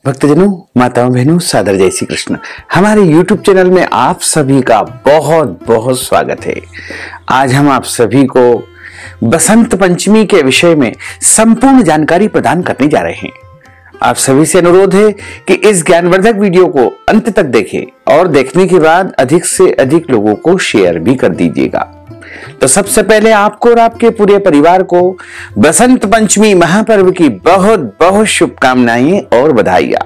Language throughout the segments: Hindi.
भक्तजनों, माताओं, बहनों, सादर जय श्री कृष्ण। हमारे YouTube चैनल में आप सभी का बहुत बहुत स्वागत है। आज हम आप सभी को बसंत पंचमी के विषय में संपूर्ण जानकारी प्रदान करने जा रहे हैं। आप सभी से अनुरोध है कि इस ज्ञानवर्धक वीडियो को अंत तक देखें और देखने के बाद अधिक से अधिक लोगों को शेयर भी कर दीजिएगा। तो सबसे पहले आपको और आपके पूरे परिवार को बसंत पंचमी महापर्व की बहुत बहुत शुभकामनाएं और बधाइयां।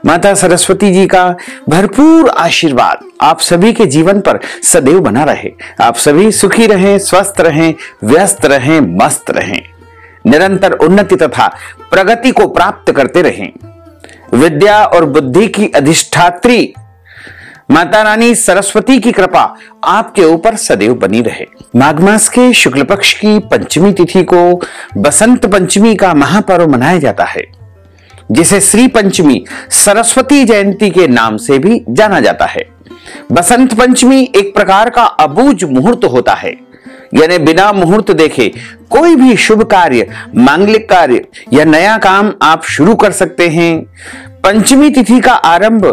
माता सरस्वती जी का भरपूर आशीर्वाद आप सभी के जीवन पर सदैव बना रहे। आप सभी सुखी रहें, स्वस्थ रहें, व्यस्त रहें, मस्त रहें, निरंतर उन्नति तथा प्रगति को प्राप्त करते रहें। विद्या और बुद्धि की अधिष्ठात्री माता रानी सरस्वती की कृपा आपके ऊपर सदैव बनी रहे। माघ मास के शुक्ल पक्ष की पंचमी तिथि को बसंत पंचमी का महापर्व मनाया जाता है, जिसे श्री पंचमी सरस्वती जयंती के नाम से भी जाना जाता है। बसंत पंचमी एक प्रकार का अबूझ मुहूर्त होता है, यानी बिना मुहूर्त देखे कोई भी शुभ कार्य, मांगलिक कार्य या नया काम आप शुरू कर सकते हैं। पंचमी तिथि का आरंभ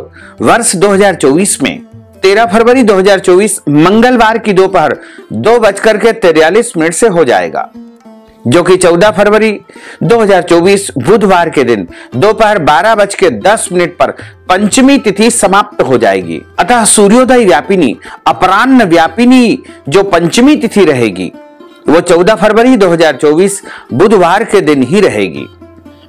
वर्ष 2024 में 13 फरवरी 2024 मंगलवार की दोपहर 2:43 से हो जाएगा, जो कि 14 फरवरी 2024 बुधवार के दिन दोपहर 12:10 पर पंचमी तिथि समाप्त हो जाएगी। अतः सूर्योदय व्यापिनी, अपराह्न व्यापिनी जो पंचमी तिथि रहेगी वो 14 फरवरी 2024 बुधवार के दिन ही रहेगी।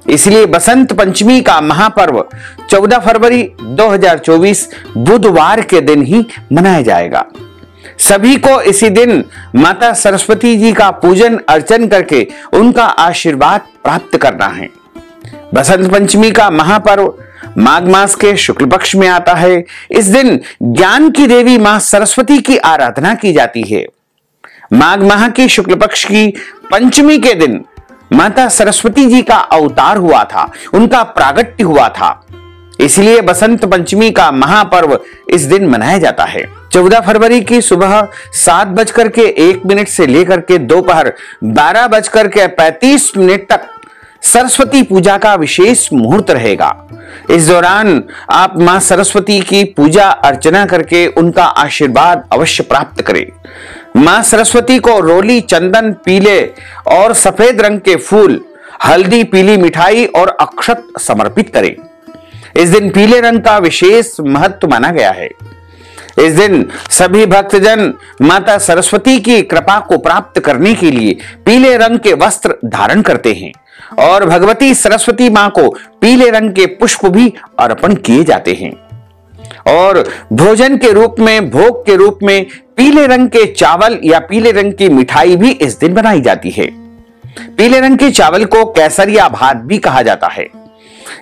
इसलिए बसंत पंचमी का महापर्व 14 फरवरी 2024 बुधवार के दिन ही मनाया जाएगा। सभी को इसी दिन माता सरस्वती जी का पूजन अर्चन करके उनका आशीर्वाद प्राप्त करना है। बसंत पंचमी का महापर्व माघ मास के शुक्ल पक्ष में आता है। इस दिन ज्ञान की देवी मां सरस्वती की आराधना की जाती है। माघ माह की शुक्ल पक्ष की पंचमी के दिन माता सरस्वती जी का अवतार हुआ था, उनका प्रागट्य हुआ था। इसलिए बसंत पंचमी का महापर्व इस दिन मनाया जाता है। 14 फरवरी की सुबह 7:01 से लेकर के दोपहर 12:35 तक सरस्वती पूजा का विशेष मुहूर्त रहेगा। इस दौरान आप मां सरस्वती की पूजा अर्चना करके उनका आशीर्वाद अवश्य प्राप्त करें। मां सरस्वती को रोली, चंदन, पीले और सफेद रंग के फूल, हल्दी, पीली मिठाई और अक्षत समर्पित करें। इस दिन पीले रंग का विशेष महत्व माना गया है। इस दिन सभी भक्तजन माता सरस्वती की कृपा को प्राप्त करने के लिए पीले रंग के वस्त्र धारण करते हैं और भगवती सरस्वती मां को पीले रंग के पुष्प भी अर्पण किए जाते हैं। और भोजन के रूप में, भोग के रूप में पीले रंग के चावल या पीले रंग की मिठाई भी इस दिन बनाई जाती है। पीले रंग के चावल को केसरिया भात भी कहा जाता है।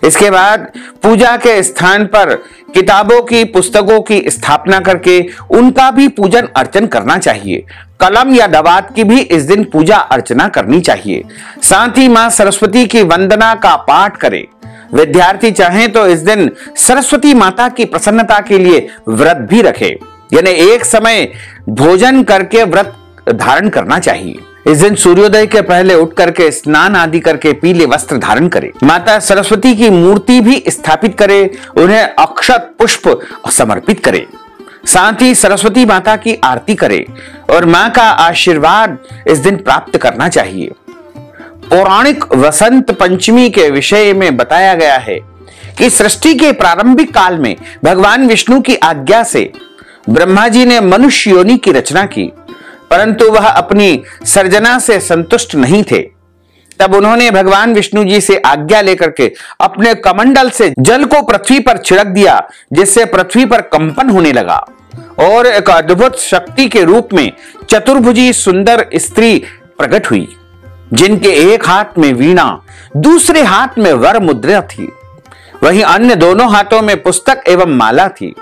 इसके बाद पूजा के स्थान पर किताबों की, पुस्तकों की स्थापना करके उनका भी पूजन अर्चन करना चाहिए। कलम या दवात की भी इस दिन पूजा अर्चना करनी चाहिए। साथ ही मां सरस्वती की वंदना का पाठ करें। विद्यार्थी चाहें तो इस दिन सरस्वती माता की प्रसन्नता के लिए व्रत भी रखें, यानी एक समय भोजन करके व्रत धारण करना चाहिए। इस दिन सूर्योदय के पहले उठ करके स्नान आदि करके पीले वस्त्र धारण करें। माता सरस्वती की मूर्ति भी स्थापित करें, उन्हें अक्षत पुष्प समर्पित करें। साथ ही सरस्वती माता की आरती करें और मां का आशीर्वाद इस दिन प्राप्त करना चाहिए। पौराणिक वसंत पंचमी के विषय में बताया गया है कि सृष्टि के प्रारंभिक काल में भगवान विष्णु की आज्ञा से ब्रह्मा जी ने मनुष्य योनि की रचना की, परंतु वह अपनी सर्जना से संतुष्ट नहीं थे। तब उन्होंने भगवान विष्णु जी से आज्ञा लेकर के अपने कमंडल से जल को पृथ्वी पर छिड़क दिया, जिससे पृथ्वी पर कंपन होने लगा और एक अद्भुत शक्ति के रूप में चतुर्भुजी सुंदर स्त्री प्रकट हुई, जिनके एक हाथ में वीणा, दूसरे हाथ में वर मुद्रा थी, वहीं अन्य दोनों हाथों में पुस्तक एवं माला थी।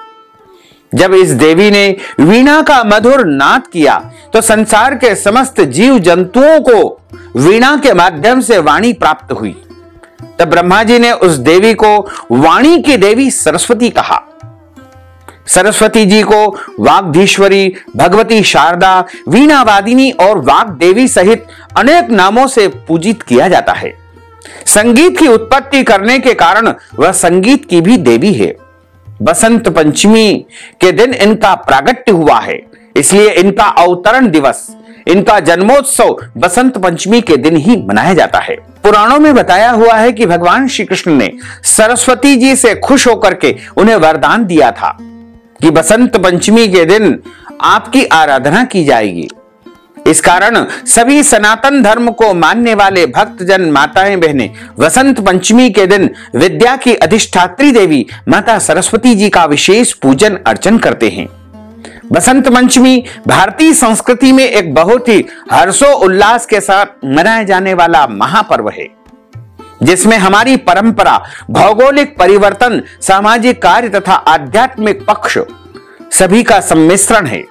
जब इस देवी ने वीणा का मधुर नाद किया तो संसार के समस्त जीव जंतुओं को वीणा के माध्यम से वाणी प्राप्त हुई। तब ब्रह्मा जी ने उस देवी को वाणी की देवी सरस्वती कहा। सरस्वती जी को वाग्धीश्वरी, भगवती शारदा, वीणा वादिनी और वाग देवी सहित अनेक नामों से पूजित किया जाता है। संगीत की उत्पत्ति करने के कारण वह संगीत की भी देवी है। बसंत पंचमी के दिन इनका प्रागट्य हुआ है, इसलिए इनका अवतरण दिवस, इनका जन्मोत्सव बसंत पंचमी के दिन ही मनाया जाता है। पुराणों में बताया हुआ है कि भगवान श्री कृष्ण ने सरस्वती जी से खुश होकर के उन्हें वरदान दिया था कि बसंत पंचमी के दिन आपकी आराधना की जाएगी। इस कारण सभी सनातन धर्म को मानने वाले भक्तजन, माताएं, बहनें वसंत पंचमी के दिन विद्या की अधिष्ठात्री देवी माता सरस्वती जी का विशेष पूजन अर्चन करते हैं। बसंत पंचमी भारतीय संस्कृति में एक बहुत ही हर्षो उल्लास के साथ मनाया जाने वाला महापर्व है, जिसमें हमारी परंपरा, भौगोलिक परिवर्तन, सामाजिक कार्य तथा आध्यात्मिक पक्ष सभी का सम्मिश्रण है।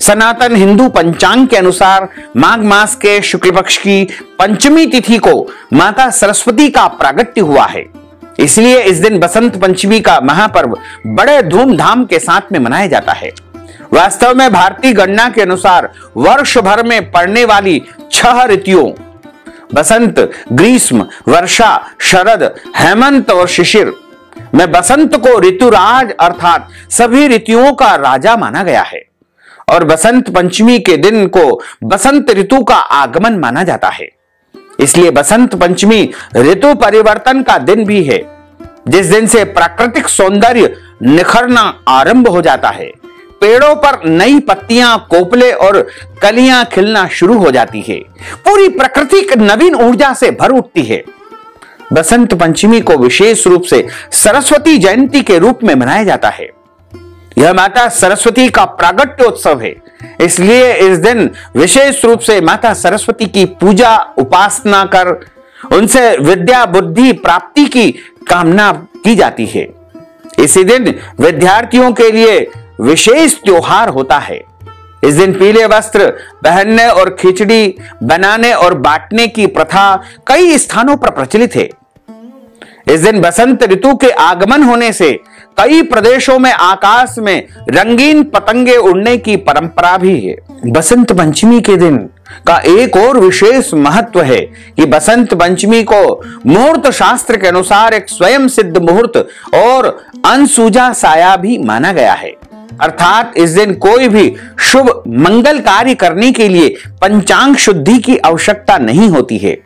सनातन हिंदू पंचांग के अनुसार माघ मास के शुक्ल पक्ष की पंचमी तिथि को माता सरस्वती का प्रागट्य हुआ है, इसलिए इस दिन बसंत पंचमी का महापर्व बड़े धूमधाम के साथ में मनाया जाता है। वास्तव में भारतीय गणना के अनुसार वर्ष भर में पड़ने वाली 6 ऋतुओं बसंत, ग्रीष्म, वर्षा, शरद, हेमंत और शिशिर में बसंत को ऋतुराज अर्थात सभी ऋतुओं का राजा माना गया है और बसंत पंचमी के दिन को बसंत ऋतु का आगमन माना जाता है। इसलिए बसंत पंचमी ऋतु परिवर्तन का दिन भी है, जिस दिन से प्राकृतिक सौंदर्य निखरना आरंभ हो जाता है। पेड़ों पर नई पत्तियां, कोपले और कलियां खिलना शुरू हो जाती है। पूरी प्रकृति नवीन ऊर्जा से भर उठती है। बसंत पंचमी को विशेष रूप से सरस्वती जयंती के रूप में मनाया जाता है। यह माता सरस्वती का प्रागट्योत्सव है, इसलिए इस दिन विशेष रूप से माता सरस्वती की पूजा, उपासना कर उनसे विद्या बुद्धि प्राप्ति की कामना की जाती है। इसी दिन विद्यार्थियों के लिए विशेष त्योहार होता है। इस दिन पीले वस्त्र पहनने और खिचड़ी बनाने और बांटने की प्रथा कई स्थानों पर प्रचलित है। इस दिन बसंत ऋतु के आगमन होने से कई प्रदेशों में आकाश में रंगीन पतंगे उड़ने की परंपरा भी है। बसंत पंचमी के दिन का एक और विशेष महत्व है कि बसंत पंचमी को मुहूर्त शास्त्र के अनुसार एक स्वयं सिद्ध मुहूर्त और अनसूजा साया भी माना गया है। अर्थात इस दिन कोई भी शुभ मंगल कार्य करने के लिए पंचांग शुद्धि की आवश्यकता नहीं होती है।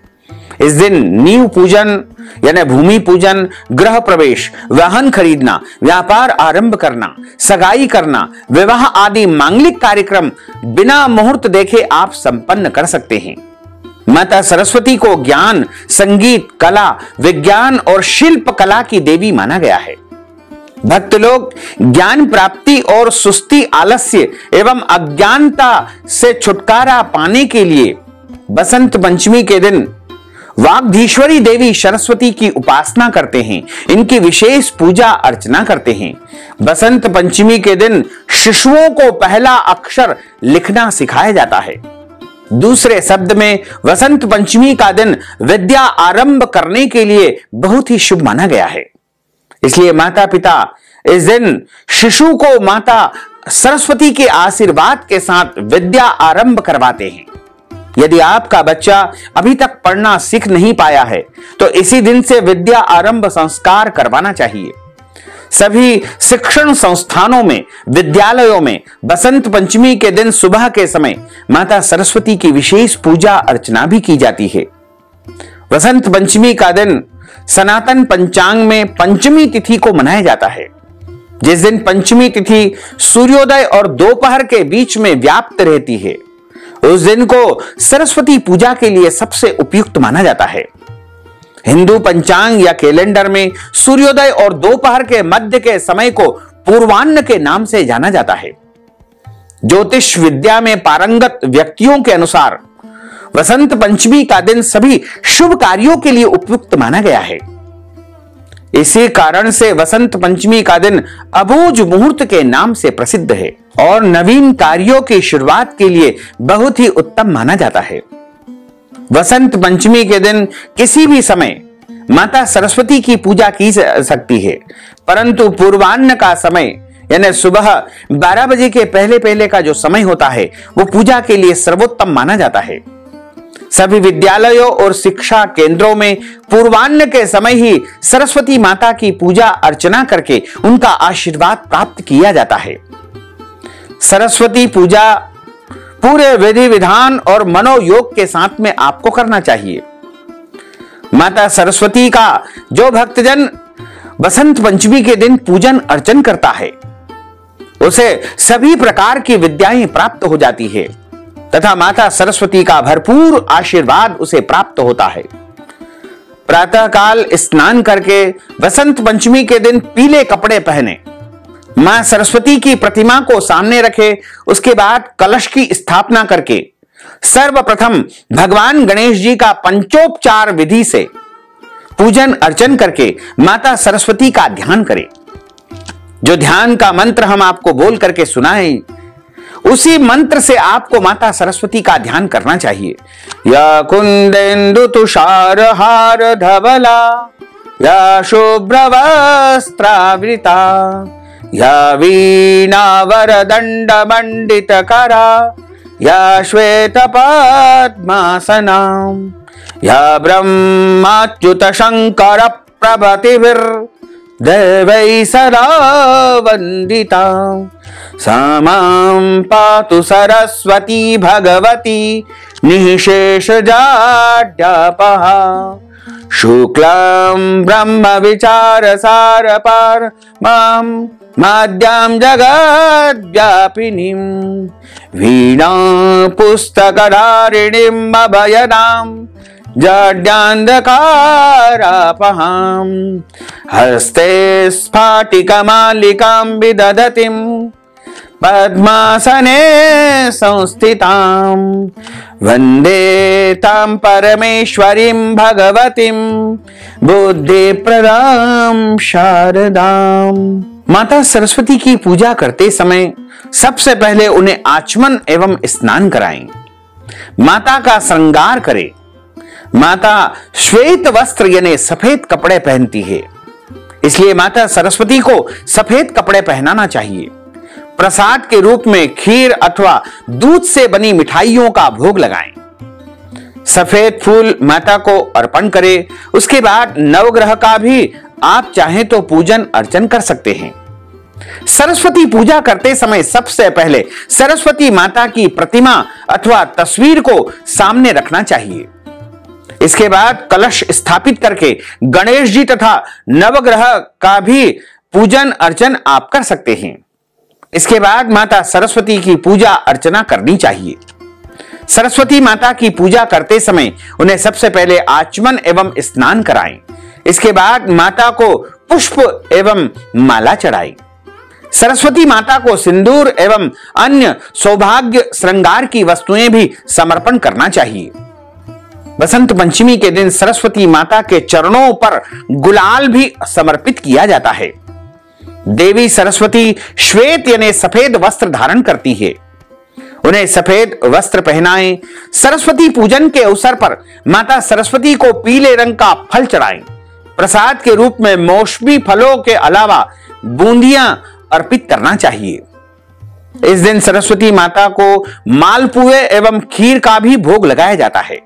इस दिन नींव पूजन यानी भूमि पूजन, गृह प्रवेश, वाहन खरीदना, व्यापार आरंभ करना, सगाई करना, विवाह आदि मांगलिक कार्यक्रम बिना मुहूर्त देखे आप संपन्न कर सकते हैं। माता सरस्वती को ज्ञान, संगीत, कला, विज्ञान और शिल्प कला की देवी माना गया है। भक्त लोग ज्ञान प्राप्ति और सुस्ती, आलस्य एवं अज्ञानता से छुटकारा पाने के लिए बसंत पंचमी के दिन वाग्धीश्वरी देवी सरस्वती की उपासना करते हैं। इनकी विशेष पूजा अर्चना करते हैं। बसंत पंचमी के दिन शिशुओं को पहला अक्षर लिखना सिखाया जाता है। दूसरे शब्द में बसंत पंचमी का दिन विद्या आरंभ करने के लिए बहुत ही शुभ माना गया है। इसलिए माता पिता इस दिन शिशु को माता सरस्वती के आशीर्वाद के साथ विद्या आरंभ करवाते हैं। यदि आपका बच्चा अभी तक पढ़ना सीख नहीं पाया है तो इसी दिन से विद्या आरंभ संस्कार करवाना चाहिए। सभी शिक्षण संस्थानों में, विद्यालयों में बसंत पंचमी के दिन सुबह के समय माता सरस्वती की विशेष पूजा अर्चना भी की जाती है। बसंत पंचमी का दिन सनातन पंचांग में पंचमी तिथि को मनाया जाता है। जिस दिन पंचमी तिथि सूर्योदय और दोपहर के बीच में व्याप्त रहती है, उस दिन को सरस्वती पूजा के लिए सबसे उपयुक्त माना जाता है। हिंदू पंचांग या कैलेंडर में सूर्योदय और दोपहर के मध्य के समय को पूर्वान्न के नाम से जाना जाता है। ज्योतिष विद्या में पारंगत व्यक्तियों के अनुसार बसंत पंचमी का दिन सभी शुभ कार्यों के लिए उपयुक्त माना गया है। इसी कारण से बसंत पंचमी का दिन अबूझ मुहूर्त के नाम से प्रसिद्ध है और नवीन कार्यों की शुरुआत के लिए बहुत ही उत्तम माना जाता है। बसंत पंचमी के दिन किसी भी समय माता सरस्वती की पूजा की जा सकती है, परंतु पूर्वान्न का समय यानी सुबह 12 बजे के पहले पहले का जो समय होता है वो पूजा के लिए सर्वोत्तम माना जाता है। सभी विद्यालयों और शिक्षा केंद्रों में पूर्वाह्न के समय ही सरस्वती माता की पूजा अर्चना करके उनका आशीर्वाद प्राप्त किया जाता है। सरस्वती पूजा पूरे विधि विधान और मनोयोग के साथ में आपको करना चाहिए। माता सरस्वती का जो भक्तजन बसंत पंचमी के दिन पूजन अर्चन करता है उसे सभी प्रकार की विद्याएं प्राप्त हो जाती है तथा माता सरस्वती का भरपूर आशीर्वाद उसे प्राप्त होता है। प्रातः काल स्नान करके बसंत पंचमी के दिन पीले कपड़े पहने, मां सरस्वती की प्रतिमा को सामने रखे, उसके बाद कलश की स्थापना करके सर्वप्रथम भगवान गणेश जी का पंचोपचार विधि से पूजन अर्चन करके माता सरस्वती का ध्यान करें। जो ध्यान का मंत्र हम आपको बोल करके सुनाएं, उसी मंत्र से आपको माता सरस्वती का ध्यान करना चाहिए। या कुंदेन्दु तुषार हार धवला, या शुभ्र वस्त्रावृता, या वीणा वरदंड मंडित करा, या श्वेत पद्मासना, या ब्रह्माच्युत शंकर प्रभृतिभिर देवै सदा वंदिता, सामां पातु सरस्वती भगवती निःशेष जाड्यापहा, शुक्लां ब्रह्म विचार सार पार मां माद्यां जगद्व्यापिनीं, वीणा पुस्तकधारिणीं अभयदां जाड्यान्धकारापहां, हस्ते स्फाटिकमालिकां विदधतीं पद्मासने संस्थितां, वन्दे तां परमेश्वरीं भगवतीं बुद्धिप्रदां शारदां। माता सरस्वती की पूजा करते समय सबसे पहले उन्हें आचमन एवं स्नान कराएं। माता का श्रृंगार करें। माता श्वेत वस्त्र यानी सफेद कपड़े पहनती है, इसलिए माता सरस्वती को सफेद कपड़े पहनाना चाहिए। प्रसाद के रूप में खीर अथवा दूध से बनी मिठाइयों का भोग लगाएं। सफेद फूल माता को अर्पण करें। उसके बाद नवग्रह का भी आप चाहें तो पूजन अर्चन कर सकते हैं। सरस्वती पूजा करते समय सबसे पहले सरस्वती माता की प्रतिमा अथवा तस्वीर को सामने रखना चाहिए। इसके बाद कलश स्थापित करके गणेश जी तथा नवग्रह का भी पूजन अर्चन आप कर सकते हैं। इसके बाद माता सरस्वती की पूजा अर्चना करनी चाहिए। सरस्वती माता की पूजा करते समय उन्हें सबसे पहले आचमन एवं स्नान कराएं। इसके बाद माता को पुष्प एवं माला चढ़ाएं। सरस्वती माता को सिंदूर एवं अन्य सौभाग्य श्रृंगार की वस्तुएं भी समर्पण करना चाहिए। बसंत पंचमी के दिन सरस्वती माता के चरणों पर गुलाल भी समर्पित किया जाता है। देवी सरस्वती श्वेत यानी सफेद वस्त्र धारण करती है। उन्हें सफेद वस्त्र पहनाएं। सरस्वती पूजन के अवसर पर माता सरस्वती को पीले रंग का फल चढ़ाएं। प्रसाद के रूप में मौसमी फलों के अलावा बूंदियां अर्पित करना चाहिए। इस दिन सरस्वती माता को मालपुए एवं खीर का भी भोग लगाया जाता है।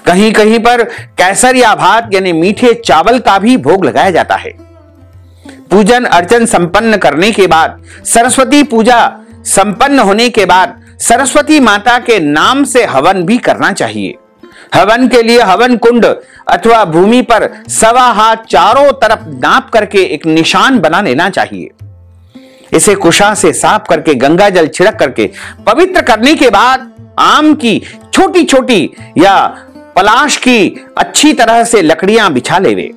कहीं कहीं पर केसर या भात यानी मीठे चावल का भी भोग लगाया जाता है। पूजन अर्चन संपन्न करने के बाद सरस्वती पूजा संपन्न होने के बाद सरस्वती माता के नाम से हवन भी करना चाहिए। हवन के लिए हवन कुंड अथवा भूमि पर 1.25 हाथ चारों तरफ नाप करके एक निशान बना लेना चाहिए। इसे कुशा से साफ करके गंगा जल छिड़क करके पवित्र करने के बाद आम की छोटी छोटी या पलाश की अच्छी तरह से लकड़ियां बिछा लेवे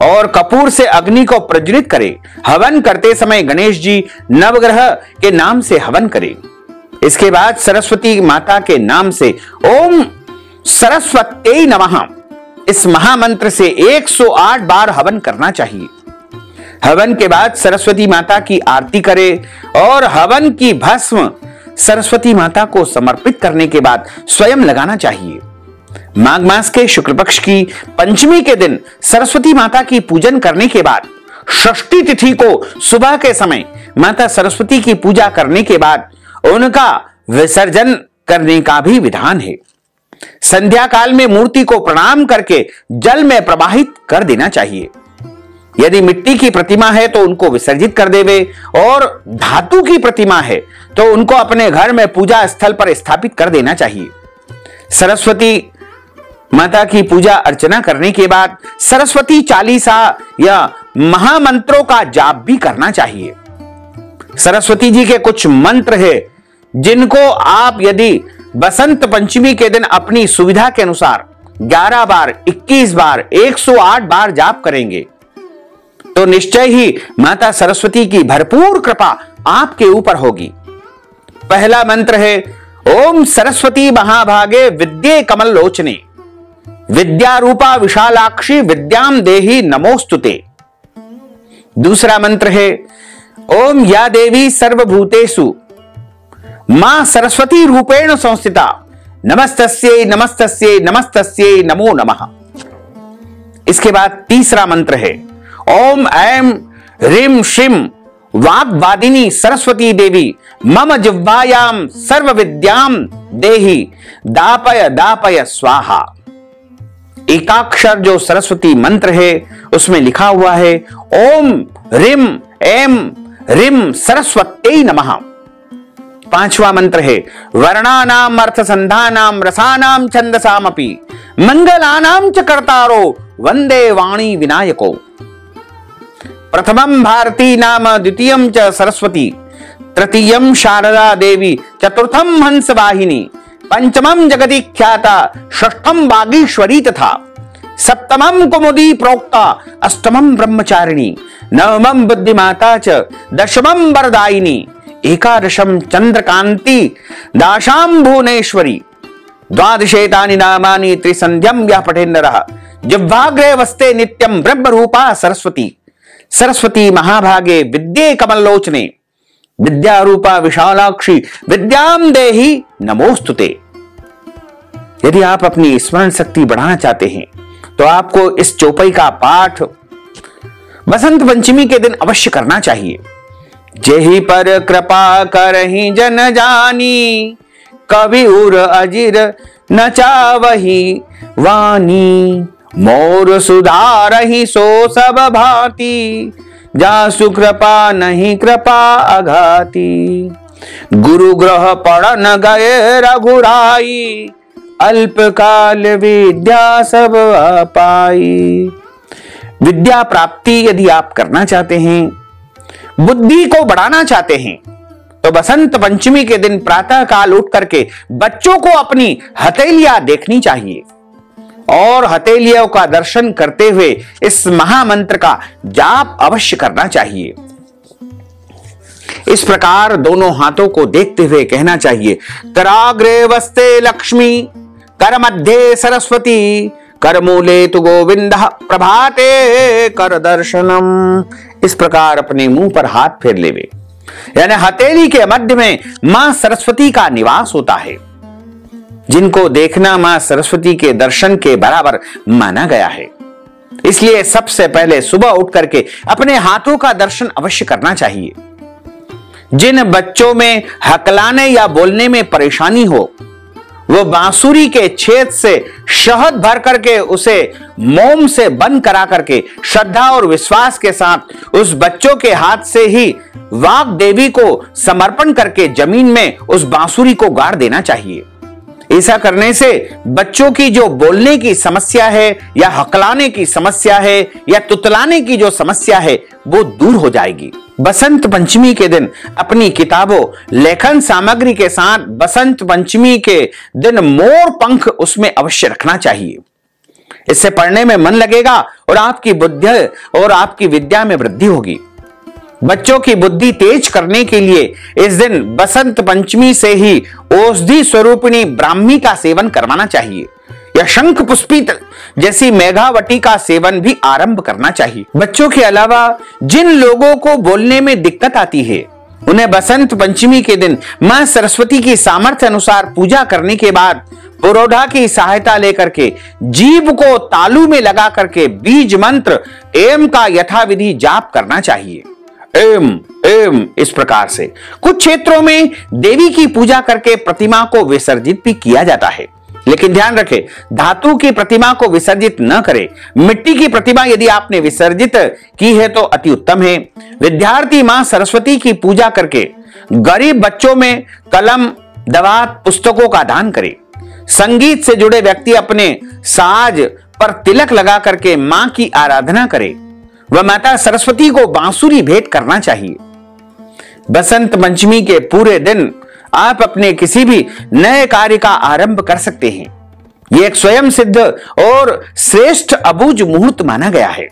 और कपूर से अग्नि को प्रज्वलित करे। हवन करते समय गणेश जी नवग्रह के नाम से हवन करें। इसके बाद सरस्वती माता के नाम से ओम सरस्वत्यै नमः इस महामंत्र से 108 बार हवन करना चाहिए। हवन के बाद सरस्वती माता की आरती करें और हवन की भस्म सरस्वती माता को समर्पित करने के बाद स्वयं लगाना चाहिए। माघ मास के शुक्ल पक्ष की पंचमी के दिन सरस्वती माता की पूजन करने के बाद षष्ठी तिथि को सुबह के समय माता सरस्वती की पूजा करने के बाद उनका विसर्जन करने का भी विधान है। संध्या काल में मूर्ति को प्रणाम करके जल में प्रवाहित कर देना चाहिए। यदि मिट्टी की प्रतिमा है तो उनको विसर्जित कर देवे, और धातु की प्रतिमा है तो उनको अपने घर में पूजा स्थल पर स्थापित कर देना चाहिए। सरस्वती माता की पूजा अर्चना करने के बाद सरस्वती चालीसा या महामंत्रों का जाप भी करना चाहिए। सरस्वती जी के कुछ मंत्र है जिनको आप यदि बसंत पंचमी के दिन अपनी सुविधा के अनुसार 11 बार, 21 बार, 108 बार जाप करेंगे तो निश्चय ही माता सरस्वती की भरपूर कृपा आपके ऊपर होगी। पहला मंत्र है ओम सरस्वती महाभागे विद्ये कमल लोचने विद्या रूपा विशालाक्षी विद्याम देहि नमोस्तुते। दूसरा मंत्र है ओम या देवी सर्वभूतेषु मां सरस्वती रूपेण संस्थिता नमस्तस्यै नमस्तस्यै नमस्तस्यै नमो नमः। इसके बाद तीसरा मंत्र है ओम ऐं ह्रीं श्रीं वाग्वादिनी सरस्वती देवी मम जिह्वायां सर्व विद्याम देहि दापय दापय स्वाहा। एकाक्षर जो सरस्वती मंत्र है उसमें लिखा हुआ है ओम ह्रीं ऐं ह्रीं सरस्वत्यै नमः। पांचवा मंत्र है वर्णानाम अर्थसंधानाम रसानाम छंदसामपि मंगलानाम च कर्तारो वंदे वाणी विनायको। प्रथमं भारती नाम द्वितीयं च सरस्वती तृतीयं शारदा देवी चतुर्थं हंस वाहिनी पंचमं जगति ख्याता षष्ठं वागीश्वरी तथा सप्तमं कुमुदी प्रोक्ता अष्टमं ब्रह्मचारिणी नवमं बुद्धिमाता च दशमं वरदायिनी एकादशं चंद्रकांति दाशां भुवनेश्वरी द्वादशेतानि नामानि त्रिसंध्यं यः पठेन्नरः जिह्वाग्रे वस्ते नित्यं ब्रह्म रूपा सरस्वती। सरस्वती महाभागे विद्ये कमलोचने विद्या रूपा विशालाक्षी विद्याम देहि नमोस्तुते। यदि आप अपनी स्मरण शक्ति बढ़ाना चाहते हैं तो आपको इस चौपाई का पाठ बसंत पंचमी के दिन अवश्य करना चाहिए। जेहि पर कृपा करहि जन जानी कवि उर अजिर न चावहि वानी मोर सुधारहि सो सब भांति जासु कृपा नहीं कृपा अघाती। गुरु ग्रह पढ़न गए रघुराई अल्पकाल विद्या सब पाई। विद्या प्राप्ति यदि आप करना चाहते हैं, बुद्धि को बढ़ाना चाहते हैं तो बसंत पंचमी के दिन प्रातः काल उठ करके बच्चों को अपनी हथेलियां देखनी चाहिए और हथेलियों का दर्शन करते हुए इस महामंत्र का जाप अवश्य करना चाहिए। इस प्रकार दोनों हाथों को देखते हुए कहना चाहिए कराग्रे वस्ते लक्ष्मी कर मध्य सरस्वती कर मूले तु गोविंद प्रभाते कर दर्शनम। इस प्रकार अपने मुंह पर हाथ फेर लेवे, यानी हथेली के मध्य में मां सरस्वती का निवास होता है, जिनको देखना मां सरस्वती के दर्शन के बराबर माना गया है। इसलिए सबसे पहले सुबह उठ करके अपने हाथों का दर्शन अवश्य करना चाहिए। जिन बच्चों में हकलाने या बोलने में परेशानी हो वो बांसुरी के छेद से शहद भर करके उसे मोम से बंद करा करके श्रद्धा और विश्वास के साथ उस बच्चों के हाथ से ही वाग देवी को समर्पण करके जमीन में उस बांसुरी को गाड़ देना चाहिए। ऐसा करने से बच्चों की जो बोलने की समस्या है या हकलाने की समस्या है या तुतलाने की जो समस्या है वो दूर हो जाएगी। बसंत पंचमी के दिन अपनी किताबों लेखन सामग्री के साथ बसंत पंचमी के दिन मोर पंख उसमें अवश्य रखना चाहिए। इससे पढ़ने में मन लगेगा और आपकी बुद्धि और आपकी विद्या में वृद्धि होगी। बच्चों की बुद्धि तेज करने के लिए इस दिन बसंत पंचमी से ही औषधि स्वरूपिणी ब्राह्मी का सेवन करवाना चाहिए या शंख पुष्पित जैसी मेघावटी का सेवन भी आरंभ करना चाहिए। बच्चों के अलावा जिन लोगों को बोलने में दिक्कत आती है उन्हें बसंत पंचमी के दिन मां सरस्वती की सामर्थ्य अनुसार पूजा करने के बाद पुरोधा की सहायता लेकर के जीभ को तालू में लगा करके बीज मंत्र एम का यथाविधि जाप करना चाहिए। एम एम इस प्रकार से कुछ क्षेत्रों में देवी की पूजा करके प्रतिमा को विसर्जित भी किया जाता है, लेकिन ध्यान रखें, धातु की प्रतिमा को विसर्जित न करें। मिट्टी की प्रतिमा यदि आपने विसर्जित की है तो अति उत्तम है। विद्यार्थी मां सरस्वती की पूजा करके गरीब बच्चों में कलम, दवात, पुस्तकों का दान करें। संगीत से जुड़े व्यक्ति अपने साज पर तिलक लगा करके मां की आराधना करें। वह माता सरस्वती को बांसुरी भेंट करना चाहिए। बसंत पंचमी के पूरे दिन आप अपने किसी भी नए कार्य का आरंभ कर सकते हैं। यह एक स्वयं सिद्ध और श्रेष्ठ अबूझ मुहूर्त माना गया है,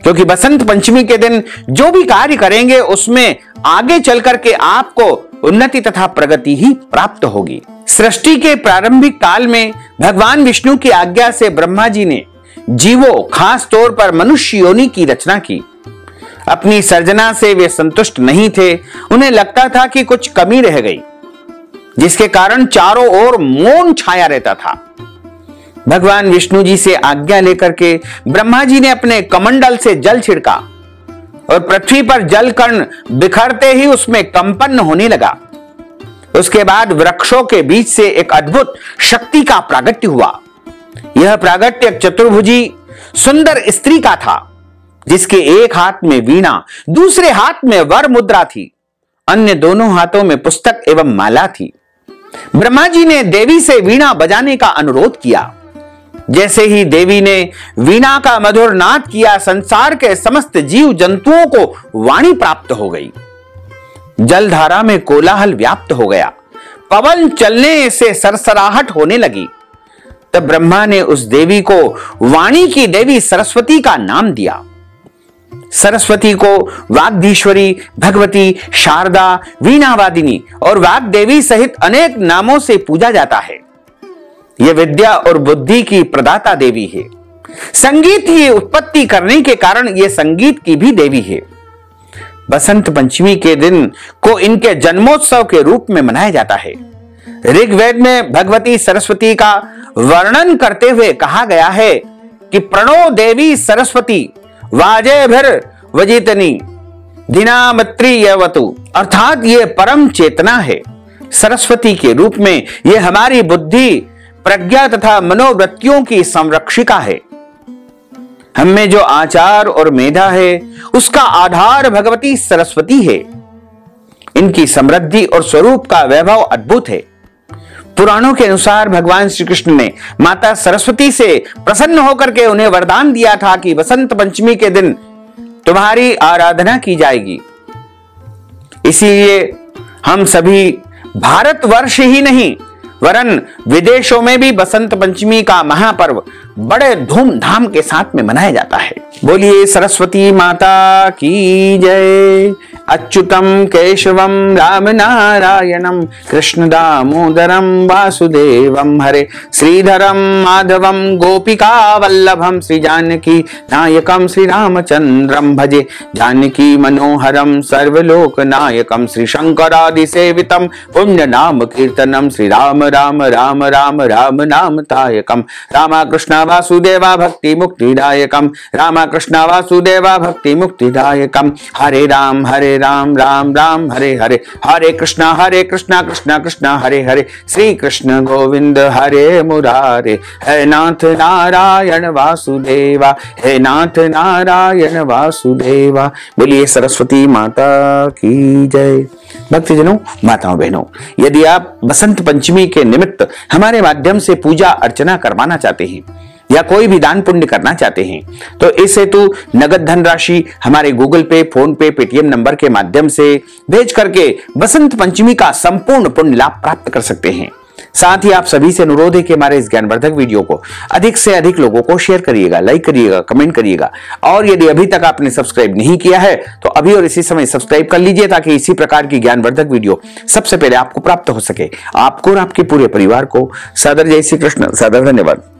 क्योंकि बसंत पंचमी के दिन जो भी कार्य करेंगे उसमें आगे चलकर के आपको उन्नति तथा प्रगति ही प्राप्त होगी। सृष्टि के प्रारंभिक काल में भगवान विष्णु की आज्ञा से ब्रह्मा जी ने जीवों, खास तौर पर मनुष्य योनि की रचना की। अपनी सर्जना से वे संतुष्ट नहीं थे। उन्हें लगता था कि कुछ कमी रह गई, जिसके कारण चारों ओर मौन छाया रहता था। भगवान विष्णु जी से आज्ञा लेकर के ब्रह्मा जी ने अपने कमंडल से जल छिड़का और पृथ्वी पर जल कण बिखरते ही उसमें कंपन होने लगा। उसके बाद वृक्षों के बीच से एक अद्भुत शक्ति का प्रागट्य हुआ। यह प्रागट्य एक चतुर्भुजी सुंदर स्त्री का था, जिसके एक हाथ में वीणा, दूसरे हाथ में वर मुद्रा थी, अन्य दोनों हाथों में पुस्तक एवं माला थी। ब्रह्मा जी ने देवी से वीणा बजाने का अनुरोध किया। जैसे ही देवी ने वीणा का मधुर नाद किया, संसार के समस्त जीव जंतुओं को वाणी प्राप्त हो गई। जलधारा में कोलाहल व्याप्त हो गया। पवन चलने से सरसराहट होने लगी। तब ब्रह्मा ने उस देवी को वाणी की देवी सरस्वती का नाम दिया। सरस्वती को वाग्धीश्वरी, भगवती, शारदा, वीणावादिनी और वाग्देवी सहित अनेक नामों से पूजा जाता है। यह विद्या और बुद्धि की प्रदाता देवी है। संगीत की उत्पत्ति करने के कारण यह संगीत की भी देवी है। बसंत पंचमी के दिन को इनके जन्मोत्सव के रूप में मनाया जाता है। ऋग्वेद में भगवती सरस्वती का वर्णन करते हुए कहा गया है कि प्रणो देवी सरस्वती वाजेभिर वजितनी दिनामत्रियवतु, अर्थात ये परम चेतना है। सरस्वती के रूप में यह हमारी बुद्धि, प्रज्ञा तथा मनोवृत्तियों की संरक्षिका है। हम में जो आचार और मेधा है उसका आधार भगवती सरस्वती है। इनकी समृद्धि और स्वरूप का वैभव अद्भुत है। पुराणों के अनुसार भगवान श्री कृष्ण ने माता सरस्वती से प्रसन्न होकर के उन्हें वरदान दिया था कि बसंत पंचमी के दिन तुम्हारी आराधना की जाएगी। इसीलिए हम सभी भारतवर्ष ही नहीं वरन विदेशों में भी बसंत पंचमी का महापर्व बड़े धूमधाम के साथ में मनाया जाता है। बोलिए सरस्वती माता की जय। अच्युतम केशवम राम नारायणम कृष्ण दामोदरम वासुदेवम हरे श्रीधरम माधवम गोपिका वल्लभम श्री जानकी नायकम श्री रामचंद्रम भजे जानकी मनोहरम सर्वलोक नायकम श्री शंकरादि सेवितम पुण्य नाम कीर्तनम श्री राम राम राम राम राम नाम तायकम रामा कृष्णा वासुदेवा भक्ति मुक्तिदायकम रामा कृष्णा वासुदेवा भक्ति मुक्तिदायकम हरे राम राम राम हरे हरे हरे कृष्णा कृष्णा कृष्णा हरे हरे श्री कृष्ण गोविंद हरे मुरारे हे नाथ नारायण वासुदेवा हे नाथ नारायण वासुदेवा। बोलिए सरस्वती माता की जय। भक्तजनों, माताओं बहनों, यदि आप बसंत पंचमी के निमित्त हमारे माध्यम से पूजा अर्चना करवाना चाहते हैं या कोई भी दान पुण्य करना चाहते हैं तो इस हेतु नगद धनराशि हमारे गूगल पे, फोन पे, पेटीएम नंबर के माध्यम से भेज करके बसंत पंचमी का संपूर्ण पुण्य लाभ प्राप्त कर सकते हैं। साथ ही आप सभी से अनुरोध है कि हमारे इस ज्ञानवर्धक वीडियो को अधिक से अधिक लोगों को शेयर करिएगा, लाइक करिएगा, कमेंट करिएगा और यदि अभी तक आपने सब्सक्राइब नहीं किया है तो अभी और इसी समय सब्सक्राइब कर लीजिए ताकि इसी प्रकार की ज्ञानवर्धक वीडियो सबसे पहले आपको प्राप्त हो सके। आपको और आपके पूरे परिवार को सादर जय श्री कृष्ण, सादर धन्यवाद।